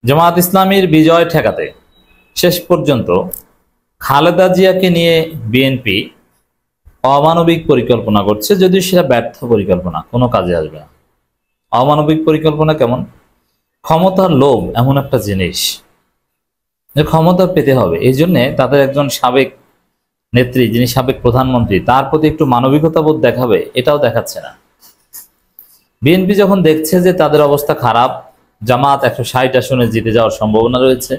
জামাত ইসলামীর বিজয় ঠেকাতে শেষ পর্যন্ত খালেদা জিয়াকে নিয়ে বিএনপি অমানবিক পরিকল্পনা করছে, যদিও সেটা ব্যর্থ পরিকল্পনা, কোনো কাজে আসবে না। অমানবিক পরিকল্পনা কেমন? ক্ষমতার লোভ এমন একটা জিনিস যে ক্ষমতা পেতে হবে, এই জন্যে তাদের একজন সাবেক নেত্রী, যিনি সাবেক প্রধানমন্ত্রী, তার প্রতি একটু মানবিকতা বোধ দেখাবে, এটাও দেখাচ্ছে না। বিএনপি যখন দেখছে যে তাদের অবস্থা খারাপ, জামাত 160 আসনে জিতে যাওয়ার সম্ভাবনা রয়েছে,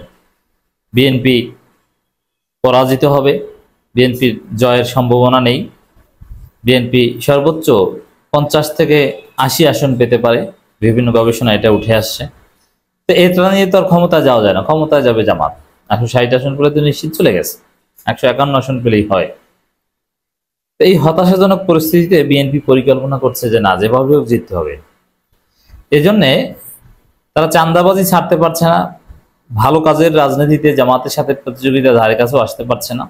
বিএনপি পরাজিত হবে, বিএনপির জয়ের সম্ভাবনা নেই, বিএনপি সর্বোচ্চ 50 থেকে 80 আসন পেতে পারে, বিভিন্ন গবেষণা এটা উঠে আসছে। তো এটা নিয়ে তো আর ক্ষমতা যাওয়া যায় না, ক্ষমতায় যাবে জামাত। 160 আসন পেলে তো নিশ্চিত চলে গেছে, 151 আসন পেলেই হয়। তো এই হতাশাজনক পরিস্থিতিতে বিএনপি পরিকল্পনা করছে যে না, যেভাবে হোক জিততে হবে। এজন্যে তারা চাঁদাবাজি ছাড়তে পারছে না, ভালো কাজের রাজনীতিতে জামাতের সাথে প্রতিযোগিতা ধারে কাছেও আসতে পারছে না।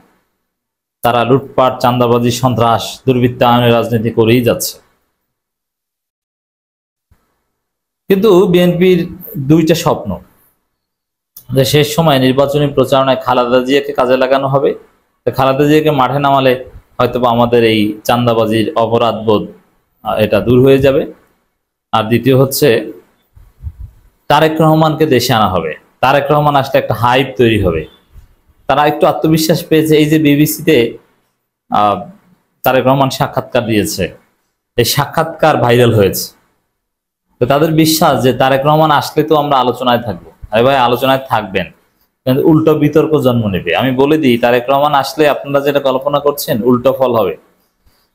তারা লুটপাট, চাঁদাবাজি, সন্ত্রাস, দুর্বৃত্তায়নের রাজনীতি করেই যাচ্ছে। কিন্তু বিএনপির দুইটা স্বপ্ন, যে শেষ সময় নির্বাচনী প্রচারণায় খালেদা জিয়াকে কাজে লাগানো হবে। খালেদা জিয়াকে মাঠে নামালে হয়তো আমাদের এই চাঁদাবাজির অপরাধ বোধ এটা দূর হয়ে যাবে। আর দ্বিতীয় হচ্ছে তারেক রহমানকে দেশে আনা হবে। তারেক রহমান আসলে একটা হাইপ তৈরি হবে, তারা একটু আত্মবিশ্বাস পেয়েছে। এই যে বিবিসিতে তারেক রহমান সাক্ষাৎকার দিয়েছে, এই সাক্ষাৎকার ভাইরাল হয়েছে, তো তাদের বিশ্বাস যে তারেক রহমান আসলে তো আমরা আলোচনায় থাকবো। আরে ভাই, আলোচনায় থাকবেন, কিন্তু উল্টো বিতর্ক জন্ম নেবে। আমি বলে দিই, তারেক রহমান আসলে আপনারা যেটা কল্পনা করছেন উল্টো ফল হবে।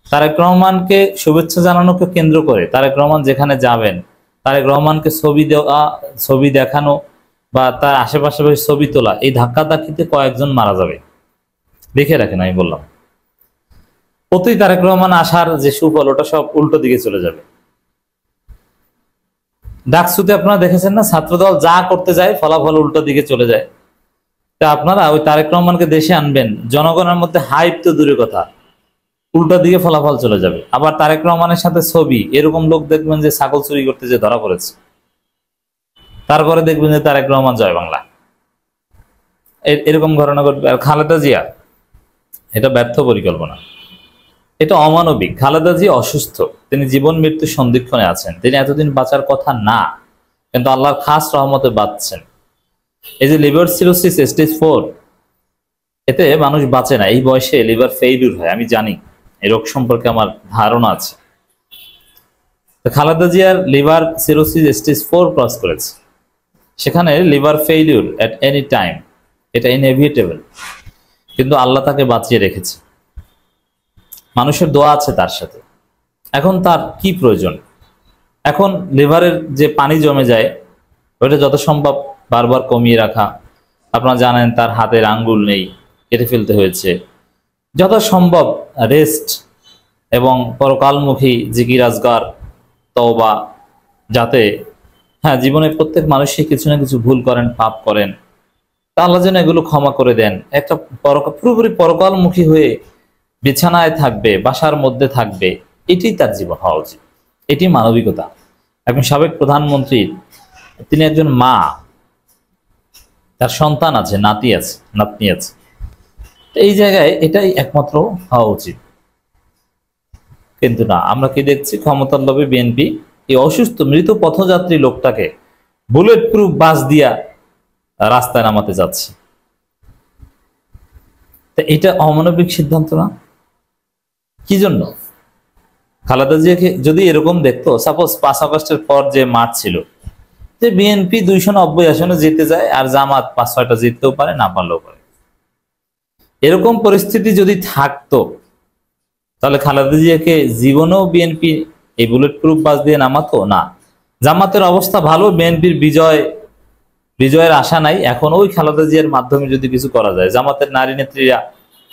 তারেক রহমানকে শুভেচ্ছা জানানোকে কেন্দ্র করে তারেক রহমান যেখানে যাবেন, তারেক রহমানকে ছবি দেওয়া, ছবি দেখানো বা তার আশেপাশে ছবি তোলা, এই ধাক্কাধাক্কিতে কয়েকজন মারা যাবে, দেখে রাখেন। আমি বললাম প্রতি তারেক রহমান আসার যে সুফল, ওটা সব উল্টো দিকে চলে যাবে। ডাকসুতে আপনারা দেখেছেন না, ছাত্রদল যা করতে যায় ফলাফল উল্টো দিকে চলে যায়। তা আপনারা ওই তারেক রহমানকে দেশে আনবেন, জনগণের মধ্যে হাইপ তো দূরের কথা, উল্টো দিকে ফলাফল চলে যাবে। আবার তারেক রহমানের সাথে ছবি, এরকম লোক দেখবেন যে ছাগল চুরি করতে যে ধরা পড়েছে, তারপরে দেখবেন যে তারেক রহমান জয় বাংলা, এরকম ঘটনা ঘটবে। আর খালেদা জিয়া, এটা ব্যর্থ পরিকল্পনা, এটা অমানবিক। খালেদা জিয়া অসুস্থ, তিনি জীবন মৃত্যু সন্ধিক্ষণে আছেন, তিনি এতদিন বাঁচার কথা না, কিন্তু আল্লাহর খাস রহমতে বাঁচছেন। এই যে লিভার সিরোসিস স্টেজ 4, এতে মানুষ বাঁচে না, এই বয়সে লিভার ফেইলিউর হয়, আমি জানি, এই রোগ সম্পর্কে আমার ধারণা আছে। খালেদা জিয়ার লিভার সিরোসিস স্টেজ 4 ক্রস করেছে, সেখানে liver failure at any time, এটা ইনএভিটেবল, কিন্তু আল্লাহ তাকে বাঁচিয়ে রেখেছে, মানুষের দোয়া আছে তার সাথে। এখন তার কি প্রয়োজন? এখন লিভারের যে পানি জমে যায়, ওইটা যত সম্ভব বারবার কমিয়ে রাখা। আপনারা জানেন তার হাতের আঙ্গুল নেই, কেটে ফেলতে হয়েছে। যত সম্ভব রেস্ট এবং পরকালমুখী জিকির আজগার তওবা, যাতে জীবনে প্রত্যেক মানুষই কিছু না কিছু ভুল করেন, পাপ করেন, তা আল্লাহ যেন এগুলো ক্ষমা করে দেন। একটা পুরোপুরি পরকালমুখী হয়ে বিছানায় থাকবে, বাসার মধ্যে থাকবে, এটি তার জীবন হওয়া উচিত, এটি মানবিকতা। এখন সাবেক প্রধানমন্ত্রী, তিনি একজন মা, তার সন্তান আছে, নাতি আছে, নাতনি আছে, এই জায়গায় এটাই একমাত্র হওয়া উচিত। কিন্তু না, আমরা কি দেখছি? ক্ষমতার লোভে বিএনপি এই অসুস্থ মৃত পথযাত্রী লোকটাকে বুলেট প্রুফ বাস দিয়া রাস্তায় নামাতে যাচ্ছে। এটা অমানবিক সিদ্ধান্ত না? কি জন্য? খালেদা জিয়াকে যদি এরকম দেখতো, সাপোজ 5 আগস্টের পর যে মাঠ ছিল, যে বিএনপি 290 আসনে জিতে যায় আর জামাত 5-6টা জিততেও পারে, না পারলেও পারে, এরকম পরিস্থিতি যদি থাকতো, তাহলে খালেদা জিয়াকে জীবনেও বিএনপি এই বুলেট প্রুফ বাস দিয়ে নামাতো না। জামাতের অবস্থা ভালো, বিএনপির বিজয়ের আশা নাই। এখন ওই খালেদা জিয়ার মাধ্যমে যদি কিছু করা যায়, জামাতের নারী নেত্রীরা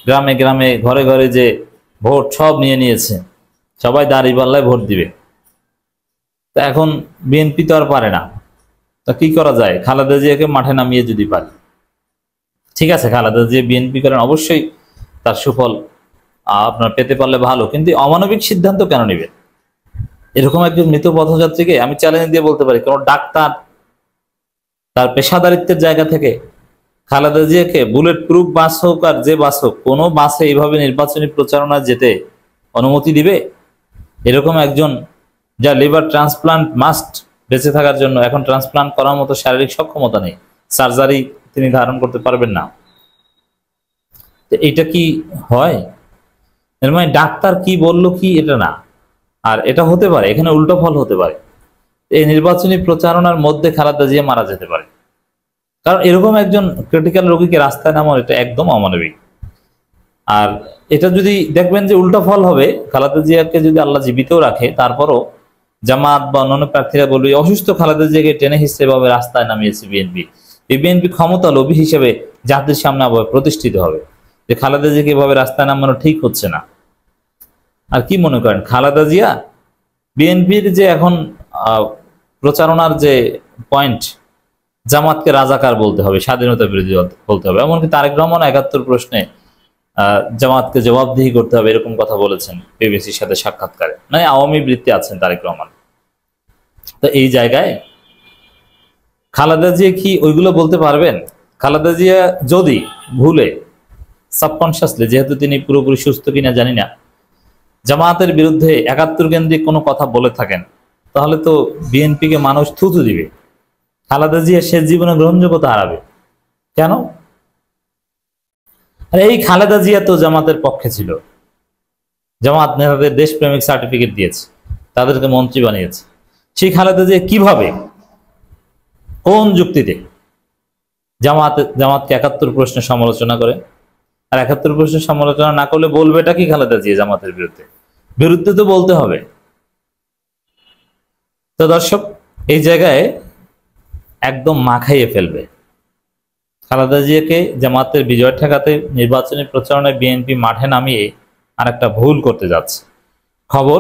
গ্রামে গ্রামে ঘরে ঘরে যে ভোট সব নিয়ে নিয়েছে, সবাই দাঁড়িপাল্লায় ভোট দিবে। তা এখন বিএনপি তো আর পারে না, তা কি করা যায়? খালেদা জিয়াকে মাঠে নামিয়ে যদি পারি, ঠিক আছে, খালেদা জিয়া বিএনপি করেন, অবশ্যই তার সুফল আপনার পেতে পারলে ভালো, কিন্তু অমানবিক সিদ্ধান্ত কেন নেবেন? এরকম একজন মৃত পথযাত্রীকে আমি চ্যালেঞ্জ দিয়ে বলতে পারি, কোন ডাক্তার তার পেশাদারিত্বের জায়গা থেকে খালেদা জিয়াকে বুলেট প্রুফ বাস হোক আর যে বাস হোক, কোনো বাসে এইভাবে নির্বাচনী প্রচারণা যেতে অনুমতি দিবে? এরকম একজন যা লিভার ট্রান্সপ্লান্ট মাস্ট বেঁচে থাকার জন্য, এখন ট্রান্সপ্লান্ট করার মতো শারীরিক সক্ষমতা নেই, সার্জারি তিনি ধারণ করতে পারবেন না, তো এটা কি হয়? এর মানে ডাক্তার কি বলল কি এটা না, আর এটা হতে পারে এখানে উল্টো ফল হতে পারে। এই নির্বাচনী প্রচারণার মধ্যে খালেদা জিয়া মারা যেতে পারে, কারণ এরকম একজন ক্রিটিক্যাল রোগীকে রাস্তায় নামানো এটা একদম অমানবিক। আর এটা যদি দেখবেন যে উল্টা ফল হবে, খালেদা জিয়াকে যদি আল্লাহ জীবিতও রাখে, তারপরও জামাত বা অন্যান্য প্রার্থীরা বলবে অসুস্থ খালেদা জিয়াকে টেনে হিসেবে ভাবে রাস্তায় নামিয়েছে বিএনপি, এই বিএনপি ক্ষমতা লোভী হিসেবে জাতির সামনে আবার প্রতিষ্ঠিত হবে যে খালেদা জিয়াকে এভাবে রাস্তায় নামানো ঠিক হচ্ছে না। আর কি মনে করেন খালেদা জিয়া বিএনপির যে এখন প্রচারণার যে পয়েন্ট, জামাতকে রাজাকার বলতে হবে, স্বাধীনতা বিরোধী বলতে হবে, এমনকি তারেক রহমান ৭১ প্রশ্নে জামাতকে জবাবদিহি করতে হবে এরকম কথা বলেছেন বিবিসির সাথে সাক্ষাৎকারে, মানে আওয়ামী বৃত্তি আছেন তারেক রহমান। তো এই জায়গায় খালেদা জিয়া কি ওইগুলো বলতে পারবেন? খালেদা জিয়া যদি ভুলে সাবকনশিয়াসলি, যেহেতু তিনি পুরোপুরি সুস্থ কিনা জানি না, জামাতের বিরুদ্ধে ৭১ কেন্দ্রিক কোনো কথা বলে থাকেন, তাহলে তো বিএনপিকে মানুষ থুতু দিবে, খালেদা জিয়া শেষ জীবনে গ্রহণযোগ্যতা হারাবে। কেন? আর এই খালেদা জিয়া তো জামাতের পক্ষে ছিল, জামাত নেতাদের দেশপ্রেমিক সার্টিফিকেট দিয়েছে, তাদেরকে মন্ত্রী বানিয়েছে। সেই খালেদা জিয়া কিভাবে, কোন যুক্তিতে জামাতকে ৭১ প্রশ্নের সমালোচনা করে? আর ৭১ প্রশ্নের সমালোচনা না করলে বলবেটা কি খালেদা জিয়া জামাতের বিরুদ্ধে তো বলতে হবে। তো দর্শক, এই জায়গায় একদম মাখাইয়ে ফেলবে খালেদা জিয়াকে। জামাতের বিজয় ঠেকাতে নির্বাচনী প্রচারণায় বিএনপি মাঠে নামিয়ে আর একটা ভুল করতে যাচ্ছে। খবর,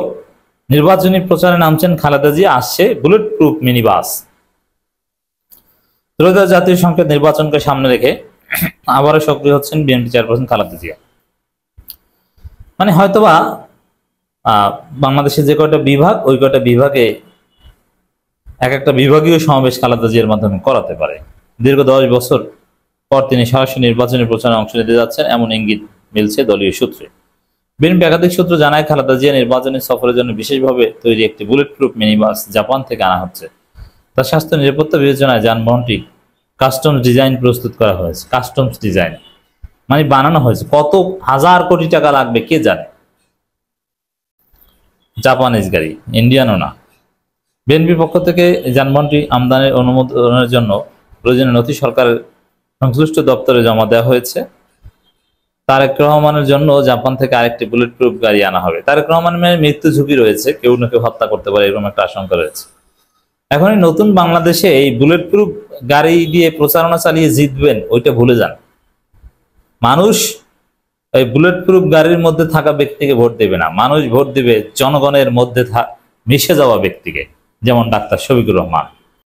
নির্বাচনী প্রচারে নামছেন খালেদা জিয়া, আসছে বুলেট প্রুফ মিনি বাস। ত্রয়োদশ জাতীয় সংসদ নির্বাচনকে সামনে রেখে আবারও সক্রিয় হচ্ছেন বিএনপি চেয়ারপারসন খালেদা জিয়া। মানে হয়তোবা বাংলাদেশের যে কয়টা বিভাগ, ওই কয়টা বিভাগে এক একটা বিভাগীয় সমাবেশ খালেদা জিয়ার মাধ্যমে করাতে পারে। দীর্ঘ 10 বছর পর তিনি সরাসরি নির্বাচনী প্রচারণায় অংশ নিতে যাচ্ছেন, এমন ইঙ্গিত মিলছে দলীয় সূত্রে। বিএনপি একাধিক সূত্র জানায়, খালেদা জিয়া নির্বাচনী সফরের জন্য বিশেষভাবে তৈরি একটি bullet proof mini bus Japan থেকে আনা হচ্ছে। তার স্বাস্থ্য নিরাপত্তা বিবেচনায় যানবাহনটি কাস্টমস ডিজাইন প্রস্তুত করা হয়েছে। কাস্টমস ডিজাইন মানে বানানো হয়েছে, কত হাজার কোটি টাকা লাগবে কে জানে। জাপানিজ গাড়ি, ইন্ডিয়ানও না। বিএনপির পক্ষ থেকে যানবাহনটি আমদানির অনুমোদনের জন্য প্রয়োজনীয় নথি সরকারের সংশ্লিষ্ট দপ্তরে জমা দেওয়া হয়েছে। তারেক রহমানের জন্য জাপান থেকে আরেকটি বুলেট প্রুফ গাড়ি আনা হবে। তারেক রহমানের মৃত্যু ঝুঁকি রয়েছে, কেউ না কেউ হত্যা করতে পারে, এরকম একটা আশঙ্কা রয়েছে। এখন এই নতুন বাংলাদেশে এই বুলেট প্রুফ গাড়ি দিয়ে প্রচারণা চালিয়ে জিতবেন, ওইটা ভুলে যান। মানুষ এই বুলেট প্রুফ গাড়ির মধ্যে থাকা ব্যক্তিকে ভোট দেবে না, মানুষ ভোট দিবে জনগণের মধ্যে মিশে যাওয়া ব্যক্তিকে, যেমন ডাক্তার শফিকুর রহমান।